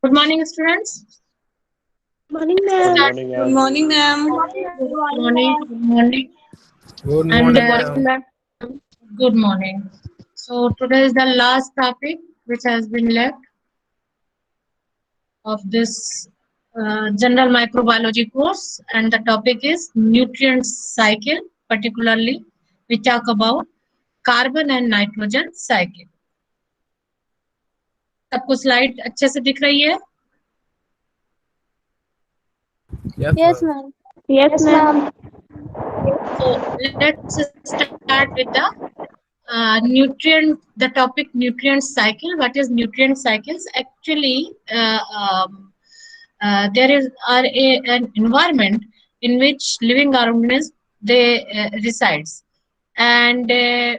Good morning, students. Morning, Good ma'am. Start. morning, Good ma'am. morning, ma'am. Good morning. Good morning. Good And Good morning, morning, ma'am. ma'am. good morning. So today is the last topic which has been left of this general microbiology course, and the topic is nutrient cycle. Particularly, we talk about carbon and nitrogen cycle. सबको slide अच्छे से दिख रही है? Yes, Yes, ma'am. ma'am. Yes, ma'am. So let's start with the nutrient, the topic nutrient cycle. What is nutrient cycles? Actually, there is an environment in which living organisms they resides, and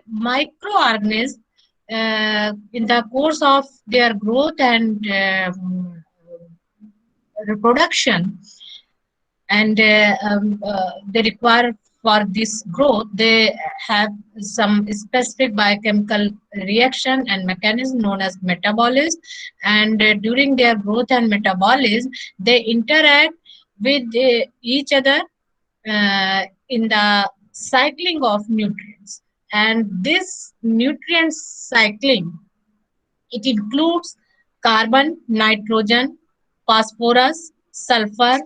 microorganisms in the course of their growth and reproduction, and they require for this growth they have some specific biochemical reaction and mechanism known as metabolism, and during their growth and metabolism they interact with each other in the cycling of nutrients, and this nutrient cycling, it includes carbon, nitrogen, phosphorus, sulfur,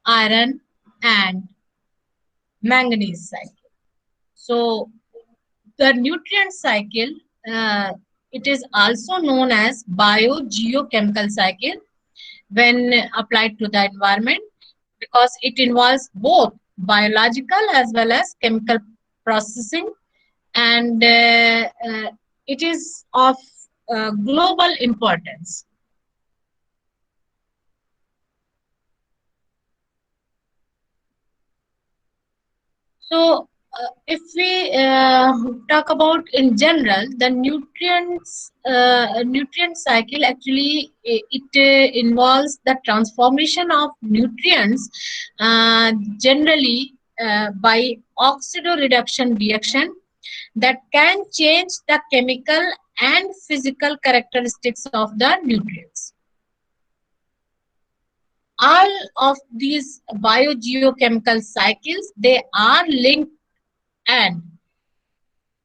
iron, and manganese cycle. So the nutrient cycle, uh, it is also known as biogeochemical cycle when applied to the environment, because it involves both biological as well as chemical processing, and it is of global importance. So, if we talk about in general, the nutrient cycle actually it involves the transformation of nutrients generally by oxidoreduction reaction that can change the chemical and physical characteristics of the nutrients. All of these biogeochemical cycles, they are linked, and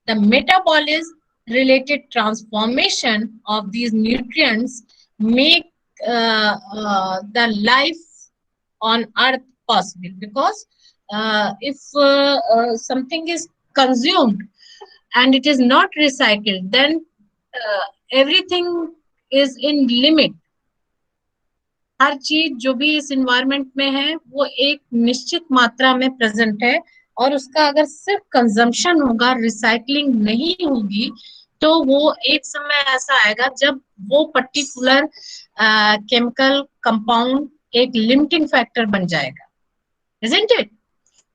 the metabolism related transformation of these nutrients make the life on earth possible, because if something is consumed and it is not recycled, then everything is in limit. हर चीज जो भी इस environment में है वो एक निश्चित मात्रा में प्रेजेंट है, और उसका अगर सिर्फ कंजम्पशन होगा, रिसाइकलिंग नहीं होगी, तो वो एक समय ऐसा आएगा जब वो पर्टिकुलर केमिकल कंपाउंड एक लिमिटिंग फैक्टर बन जाएगा, isn't it?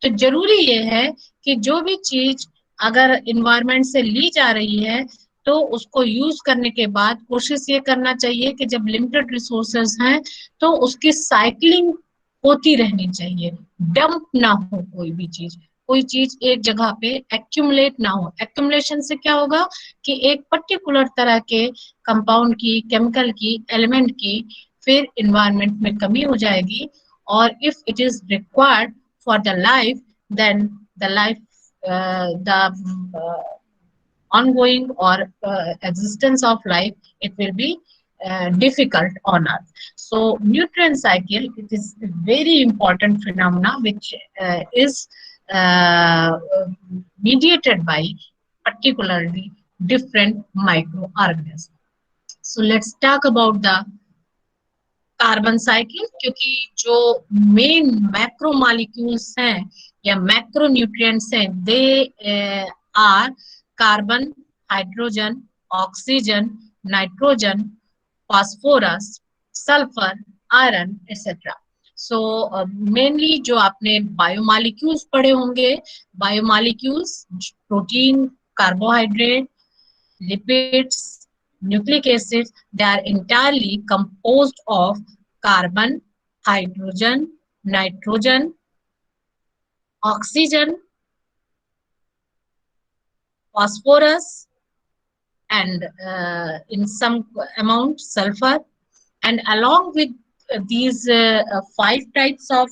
तो जरूरी ये है कि जो भी चीज अगर इन्वायरमेंट से ली जा रही है तो उसको यूज करने के बाद कोशिश ये करना चाहिए कि जब लिमिटेड रिसोर्सेज हैं तो उसकी साइक्लिंग होती रहनी चाहिए, डंप ना हो कोई चीज एक जगह पे एक्यूमुलेट ना हो। एक्यूमुलेशन से क्या होगा कि एक पर्टिकुलर तरह के कंपाउंड की, केमिकल की, एलिमेंट की फिर इन्वायरमेंट में कमी हो जाएगी, और if it is required for the life, then the life, the ongoing or existence of life, it will be difficult on earth. So nutrient cycle, it is a very important phenomena which is uh, mediated by particularly different microorganisms. So let's talk about the carbon cycle, क्योंकि जो main macro molecules हैं या macronutrients हैं, they are carbon, hydrogen, oxygen, nitrogen, phosphorus, sulphur, iron etcetera. So mainly जो आपने biomolecules पढ़े होंगे, biomolecules protein, carbohydrate, lipids, nucleic acids, they are entirely composed of carbon, hydrogen, nitrogen, oxygen, phosphorus, and in some amount sulfur And along with these 5 types of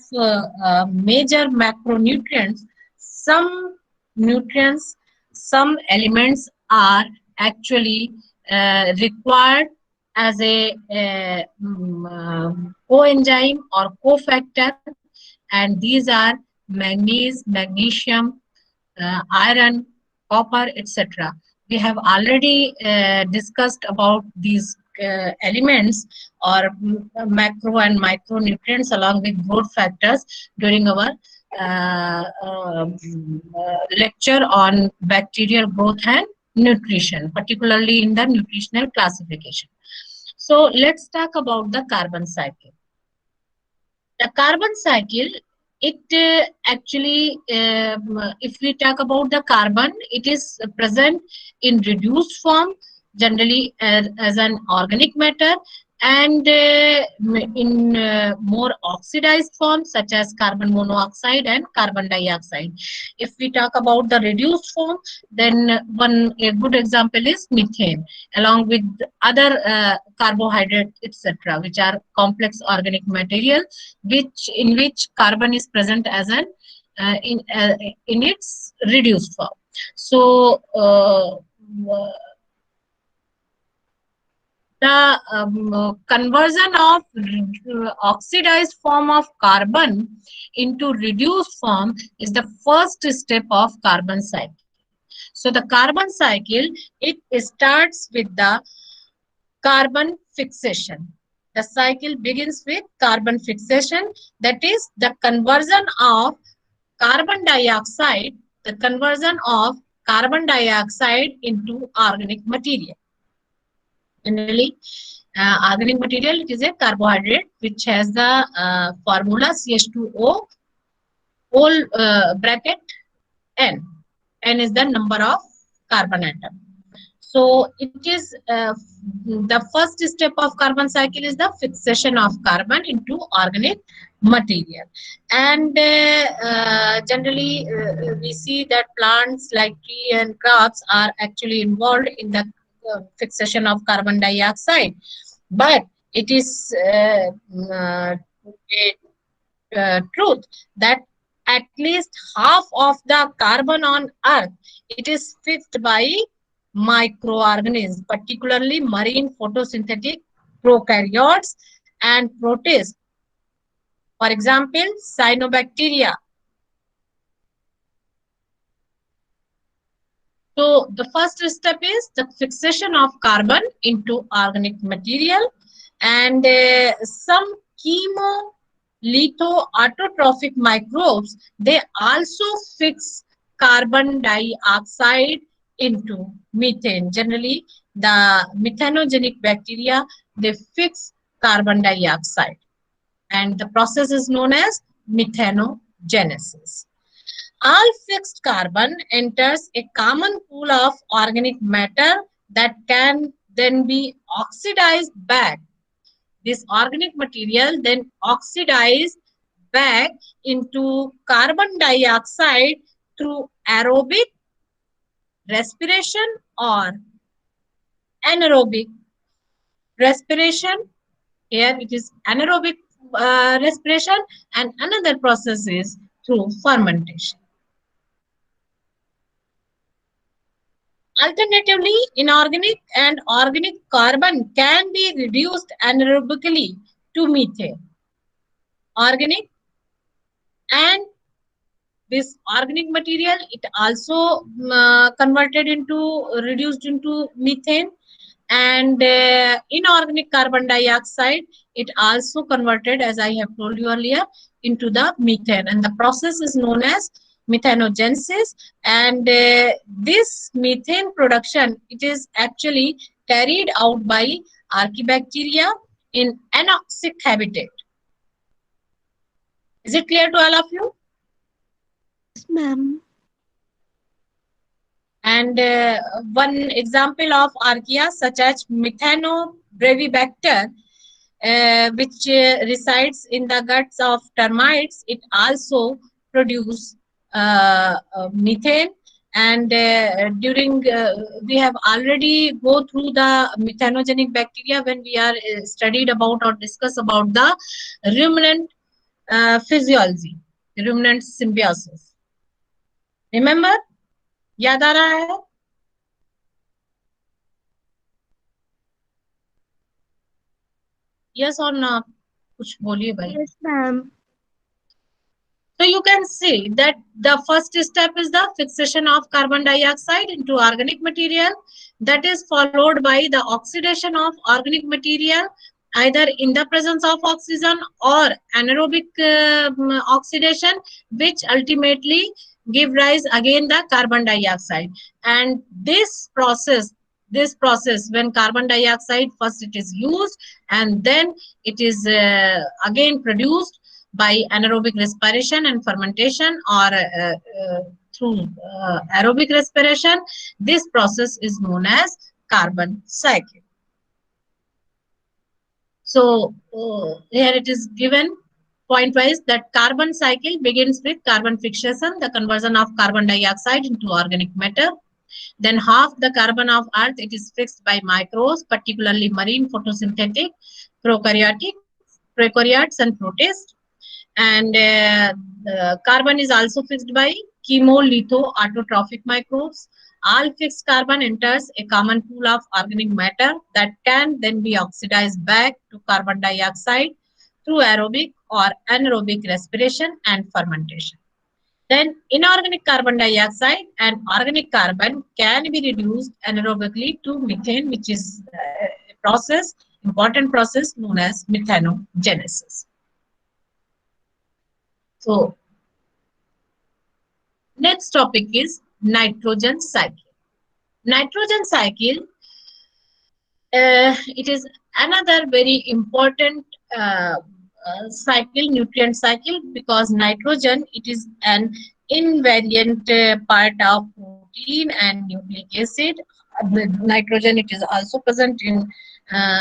major macronutrients, some nutrients, some elements are actually required as a coenzyme or cofactor, and these are manganese, magnesium, iron, copper, etc. We have already discussed about these elements or macro and micronutrients along with growth factors during our lecture on bacterial growth and nutrition, particularly in the nutritional classification. So let's talk about the carbon cycle. The carbon cycle, it actually, if we talk about the carbon, it is present in reduced form, generally as an organic matter, and in more oxidized forms such as carbon monoxide and carbon dioxide. If we talk about the reduced form, then a good example is methane, along with other carbohydrates, etc., which are complex organic material, in which carbon is present as an in its reduced form. So the conversion of oxidized form of carbon into reduced form is the first step of carbon cycle. So the carbon cycle, it starts with the carbon fixation. The cycle begins with carbon fixation, that is the conversion of carbon dioxide, into organic material. Generally, organic material, it is a carbohydrate which has the formula CH2O whole bracket N. N is the number of carbon atom. So it is the first step of carbon cycle is the fixation of carbon into organic material. And generally we see that plants like tree and crops are actually involved in the fixation of carbon dioxide. But it is truth that at least half of the carbon on Earth, it is fixed by microorganisms, particularly marine photosynthetic prokaryotes and protists. For example, cyanobacteria. So the first step is the fixation of carbon into organic material, and some chemolithoautotrophic microbes, they also fix carbon dioxide into methane. Generally, the methanogenic bacteria, they fix carbon dioxide, and the process is known as methanogenesis. All fixed carbon enters a common pool of organic matter that can then be oxidized back. This organic material then oxidized back into carbon dioxide through aerobic respiration or anaerobic respiration. Here it is anaerobic respiration, and another process is through fermentation. Alternatively, inorganic and organic carbon can be reduced anaerobically to methane. Organic and this organic material, it also reduced into methane, and inorganic carbon dioxide, it also converted, as I have told you earlier, into the methane, and the process is known as methanogenesis. And this methane production, it is actually carried out by archaebacteria in anoxic habitat. Is it clear to all of you? Yes, ma'am. And one example of archaea such as Methanobrevibacter, which resides in the guts of termites, it also produces methane, And we have already go through the methanogenic bacteria when we are studied about or discuss about the ruminant physiology, ruminant symbiosis. Remember? याद आ रहा है? Yes or no? कुछ बोलिए भाई. Yes, ma'am. So you can see that the first step is the fixation of carbon dioxide into organic material. That is followed by the oxidation of organic material either in the presence of oxygen or anaerobic oxidation, which ultimately give rise again the carbon dioxide. And this process when carbon dioxide first it is used and then it is again produced by anaerobic respiration and fermentation or through aerobic respiration. This process is known as carbon cycle. So here it is given point-wise that carbon cycle begins with carbon fixation, the conversion of carbon dioxide into organic matter. Then half the carbon of earth, it is fixed by microbes, particularly marine photosynthetic, prokaryotes and protists. And carbon is also fixed by chemolithoautotrophic microbes. All fixed carbon enters a common pool of organic matter that can then be oxidized back to carbon dioxide through aerobic or anaerobic respiration and fermentation. Then inorganic carbon dioxide and organic carbon can be reduced anaerobically to methane, which is a process, important process known as methanogenesis. So, next topic is nitrogen cycle. Nitrogen cycle, it is another very important cycle, nutrient cycle, because nitrogen, it is an invariant part of protein and nucleic acid. Nitrogen, it is also present in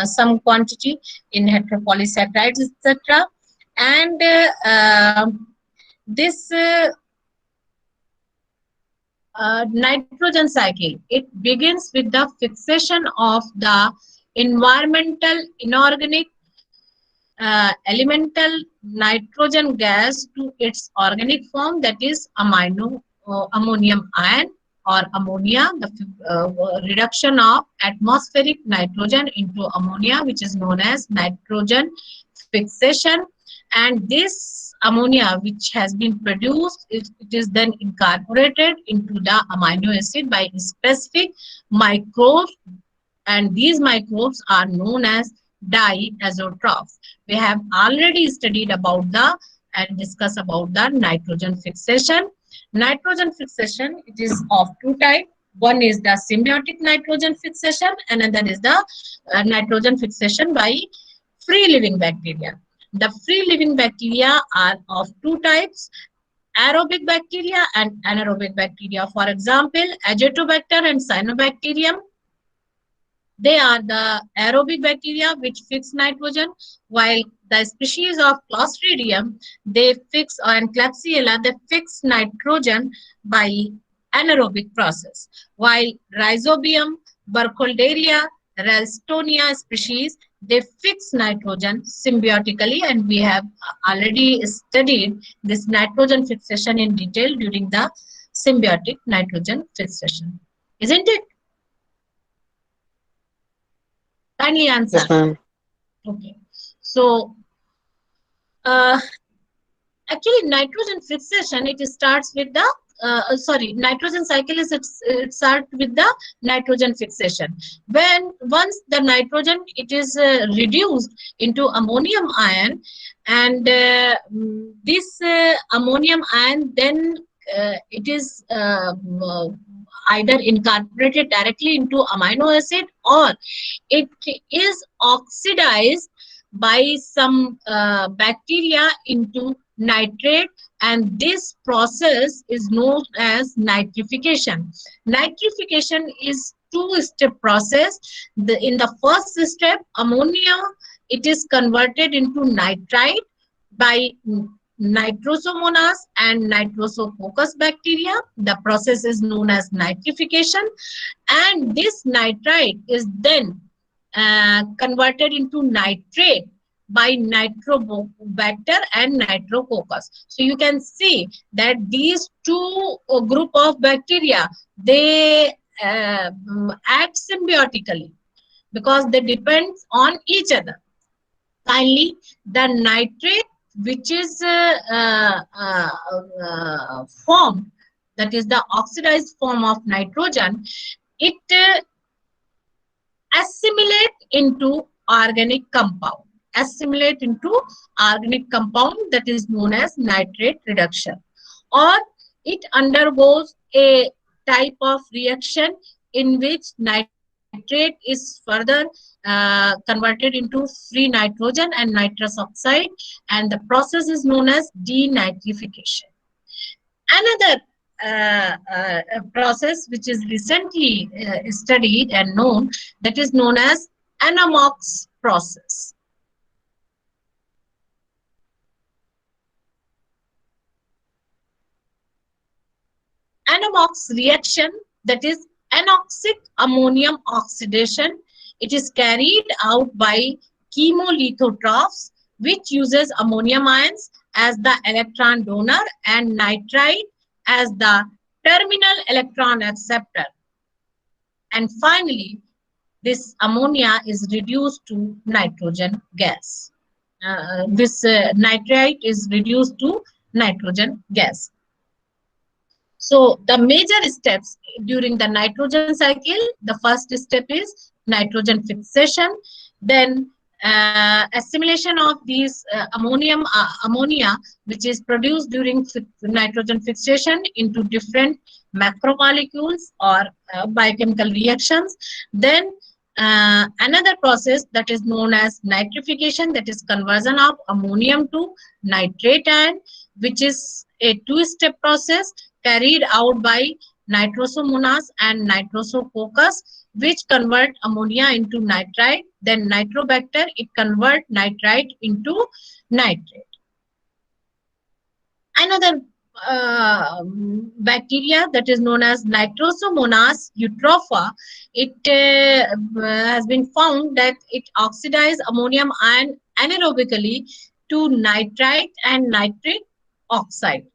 some quantity in heteropolysaccharides, etc. And this nitrogen cycle, it begins with the fixation of the environmental inorganic elemental nitrogen gas to its organic form, that is ammonium ion or ammonia, the reduction of atmospheric nitrogen into ammonia, which is known as nitrogen fixation. And this ammonia which has been produced, it is then incorporated into the amino acid by specific microbes, and these microbes are known as diazotrophs. We have already studied about and discussed about the nitrogen fixation. Nitrogen fixation, it is of two types. One is the symbiotic nitrogen fixation, another is the nitrogen fixation by free living bacteria. The free living bacteria are of two types, aerobic bacteria and anaerobic bacteria. For example, Azotobacter and Cyanobacterium, they are the aerobic bacteria which fix nitrogen, while the species of Clostridium, they fix, and Klebsiella, they fix nitrogen by anaerobic process, while Rhizobium, Burkholderia, Ralstonia species, they fix nitrogen symbiotically, and we have already studied this nitrogen fixation in detail during the symbiotic nitrogen fixation. Isn't it? Kindly answer. Yes, ma'am. Okay. So, actually, nitrogen fixation, it starts with the nitrogen cycle is it starts with the nitrogen fixation. When once the nitrogen, it is reduced into ammonium ion, and this ammonium ion then it is either incorporated directly into amino acid, or it is oxidized by some bacteria into nitrate, and this process is known as nitrification. Nitrification is two-step process. In the first step, ammonia, it is converted into nitrite by Nitrosomonas and Nitrosococcus bacteria. The process is known as nitrification, and this nitrite is then converted into nitrate by Nitrobacter and Nitrococcus. So you can see that these two group of bacteria, they act symbiotically because they depend on each other. Finally, the nitrate which is formed, that is the oxidized form of nitrogen, it assimilate into organic compound. Assimilate into organic compound, that is known as nitrate reduction, or it undergoes a type of reaction in which nitrate is further converted into free nitrogen and nitrous oxide, and the process is known as denitrification. Another process which is recently studied and known, that is known as Anammox process. Anammox reaction, that is anoxic ammonium oxidation. It is carried out by chemolithotrophs, which uses ammonium ions as the electron donor and nitrite as the terminal electron acceptor. And finally, this ammonia is reduced to nitrogen gas. This nitrite is reduced to nitrogen gas. So the major steps during the nitrogen cycle, the first step is nitrogen fixation, then assimilation of these ammonia, which is produced during nitrogen fixation into different macromolecules or biochemical reactions. Then another process that is known as nitrification, that is conversion of ammonium to nitrate ion, which is a two-step process carried out by Nitrosomonas and Nitrosococcus, which convert ammonia into nitrite. Then Nitrobacter, it convert nitrite into nitrate. Another bacteria that is known as Nitrosomonas eutropha, it has been found that it oxidizes ammonium ion anaerobically to nitrite and nitric oxide.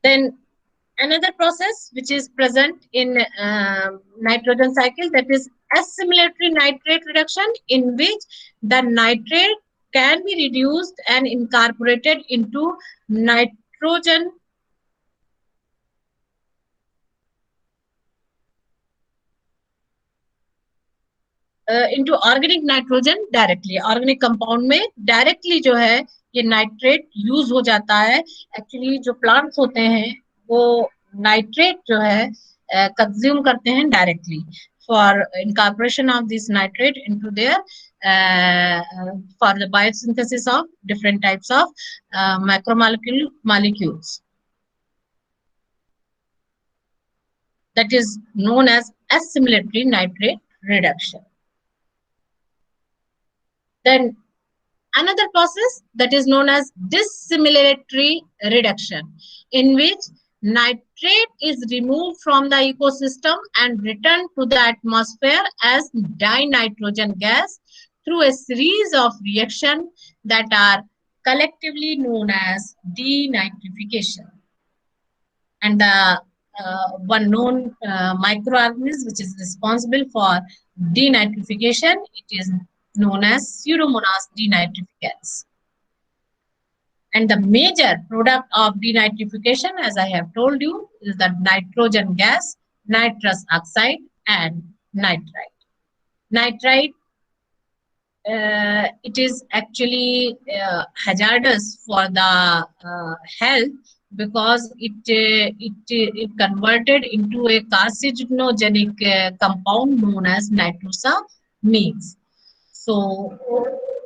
Then another process which is present in nitrogen cycle, that is assimilatory nitrate reduction, in which the nitrate can be reduced and incorporated into nitrogen into organic nitrogen directly. Organic compound में directly जो है ये nitrate use हो जाता है. Actually जो plants होते हैं वो नाइट्रेट जो है कंज्यूम करते हैं directly for incorporation of this nitrate into their for the biosynthesis of different types of molecules. That is known as assimilatory nitrate reduction. Then another process that is known as dissimilatory reduction, in which nitrate is removed from the ecosystem and returned to the atmosphere as dinitrogen gas through a series of reactions that are collectively known as denitrification. And the one known microorganism which is responsible for denitrification, it is known as Pseudomonas denitrificans. And the major product of denitrification, as I have told you, is the nitrogen gas, nitrous oxide, and nitrite. Nitrite, it is actually hazardous for the health because it converted into a carcinogenic compound known as nitrosamines. So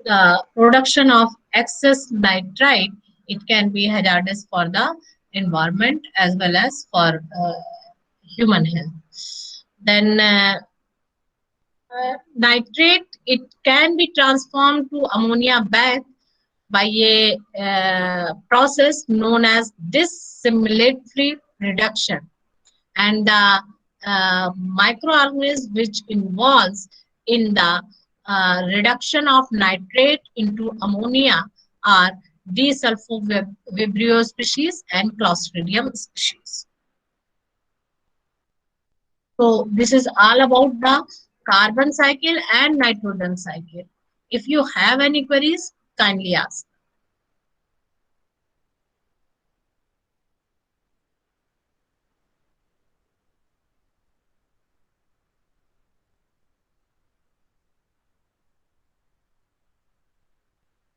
the production of excess nitrite, it can be hazardous for the environment as well as for human health. Then Nitrate, it can be transformed to ammonia back by a process known as dissimilatory reduction. And the microorganisms which involves in the reduction of nitrate into ammonia are Desulfovibrio species and Clostridium species. So this is all about the carbon cycle and nitrogen cycle. If you have any queries, kindly ask.